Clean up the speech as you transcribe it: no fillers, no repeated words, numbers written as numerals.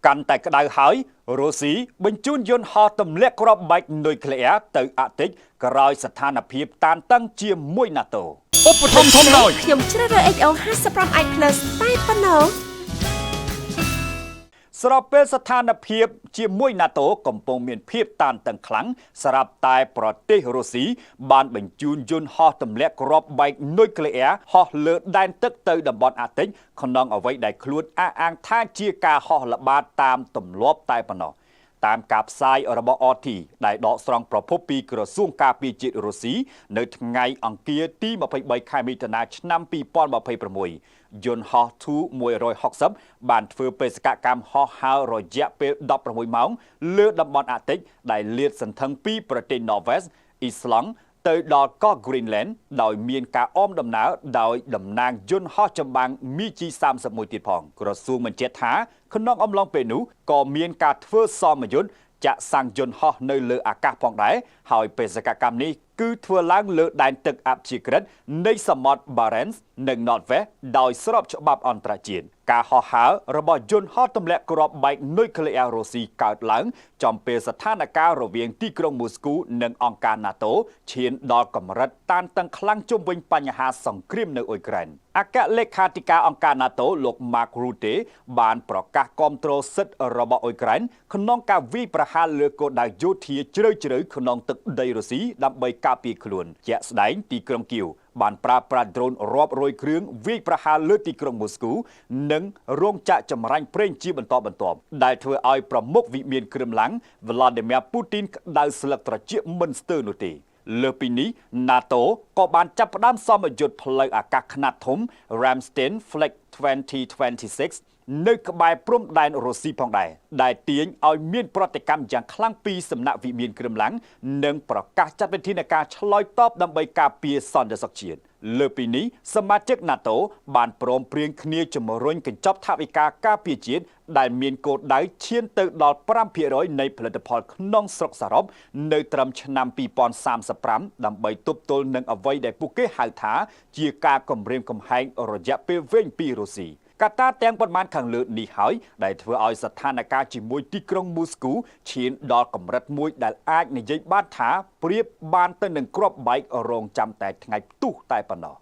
កាន់តែក្តៅហើយរុស្ស៊ីបញ្ជូនយន្តហោះទម្លាក់គ្រាប់បែកនុយក្លេអ៊ែរទៅអាកតិចក្រោយស្ថានភាពតានតឹងជាមួយ NATO ឧបត្ថម្ភធំដោយខ្ញុំជ្រើសរើស XO 55i+ តែប៉ុណ្ណោះស្របពេលស្ថានភាពជាមួយ NATO កំពុងមានភាពតានតឹងខ្លាំងស្រាប់តែប្រទេសរុស្ស៊ីបានបញ្ជូនយន្តហោះទម្លាក់គ្រាប់បែកនុយក្លេអ៊ែរហោះលើដែនទឹកទៅតំបន់អាកតិចក្នុងអ្វីដែលខ្លួនអះអាងថាជាការហោះល្បាតតាមទម្លាប់តែប៉ុណ្ណោះតាមការផ្សាយរបស់ RT ដែលដកស្រង់ប្រភពពីក្រសួងការពារជាតិរុស្ស៊ីនៅថ្ងៃអង្គារទី23ខែមិថុនាឆ្នាំ2026យន្តហោះ Tu-160 បានធ្វើបេសកកម្មហោះហើររយៈពេល16ម៉ោងលើតំបន់អាកតិចដែលលាតសន្ធឹងពីប្រទេស Norway អ៊ីស្លង់ទៅដល់កោះ Greenland ដោយមានការអមដំណើរដោយតំណាងយន្តហោះចម្បាំង MiG-31 ទៀតផងក្រសួងបញ្ជាក់ថាក្នុងអំឡុងពេលនោះក៏មានការធ្វើសមយុទ្ធចាក់សាំងយន្តហោះនៅលើអាកាសផងដែរហើយបេសកកម្មនេះគឺធ្វើឡើងលើដែនទឹកអព្យាក្រឹតនៃសមុទ្រ Barents និង Norway ដោយស្របច្បាប់អន្តរជាតិការហោះហើររបស់យន្តហោះទម្លាក់គ្រាប់បែកនុយក្លេអ៊ែររុស្ស៊ីកើតឡើងចំពេលស្ថានភាពរវាងទីក្រុងមូស្គូនិងអង្គការ NATO ឈានដល់កម្រិតតានតឹងខ្លាំងជុំវិញបញ្ហាសង្គ្រាមនៅអ៊ុយក្រែនអគ្គលេខាធិការអង្គការ NATO លោក Mark Rutte បានប្រកាសគាំទ្រសិទ្ធិរបស់អ៊ុយក្រែនក្នុងការវាយប្រហារលើគោលដៅយោធាជ្រៅជ្រៅក្នុងទឹកដីរុស្ស៊ីដើម្បីការពារខ្លួនជាក់ស្ដែងទីក្រុងគៀវបានប្រើប្រាស់ដ្រូនរាប់រយគ្រឿងវាយប្រហារលើទីក្រុងមូស្គូនិងរោងចក្រចម្រាញ់ប្រេងជាបន្តបន្ទាប់ដែលធ្វើឲ្យប្រមុខវិមានក្រឹមឡាំង Vladimir Putin ក្តៅស្លឹកត្រចៀកមិនស្ទើរនោះទេលើពីនេះ NATO ក៏បានចាប់ផ្ដើមសមយុទ្ធផ្លូវអាកាសខ្នាតធំ Ramstein Flex 2026នៅក្បែរព្រំដែនរុស្ស៊ីផងដែរដែលទាញឲ្យមានប្រតិកម្មយ៉ាងខ្លាំងពីសំណាក់វិមានក្រឹមឡាំងនិងប្រកាសចាត់វិធានការឆ្លើយតបដើម្បីការពារសន្តិសុខជាតិលើពីនេះសមាជិក NATO បានព្រមព្រៀងគ្នាជំរុញកញ្ចប់ថវិកាការពារជាតិដែលមានគោលដៅឈានទៅដល់ 5% នៃផលិតផលក្នុងស្រុកសរុបនៅត្រឹមឆ្នាំ2035ដើម្បីទប់ទល់នឹងអ្វីដែលពួកគេហៅថាជាការគំរាមកំហែងរយៈពេលវែងពីរុស្ស៊ីកត្តាទាំងប៉ុន្មានខាងលើនេះហើយដែលធ្វើឲ្យស្ថានភាពជាមួយទីក្រុងមូស្គូឈានដល់កម្រិតមួយដែលអាចនិយាយបានថាប្រៀបបានទៅនឹងគ្រាប់បែករងចាំតែថ្ងៃផ្ទុះតែប៉ុណ្ណោះ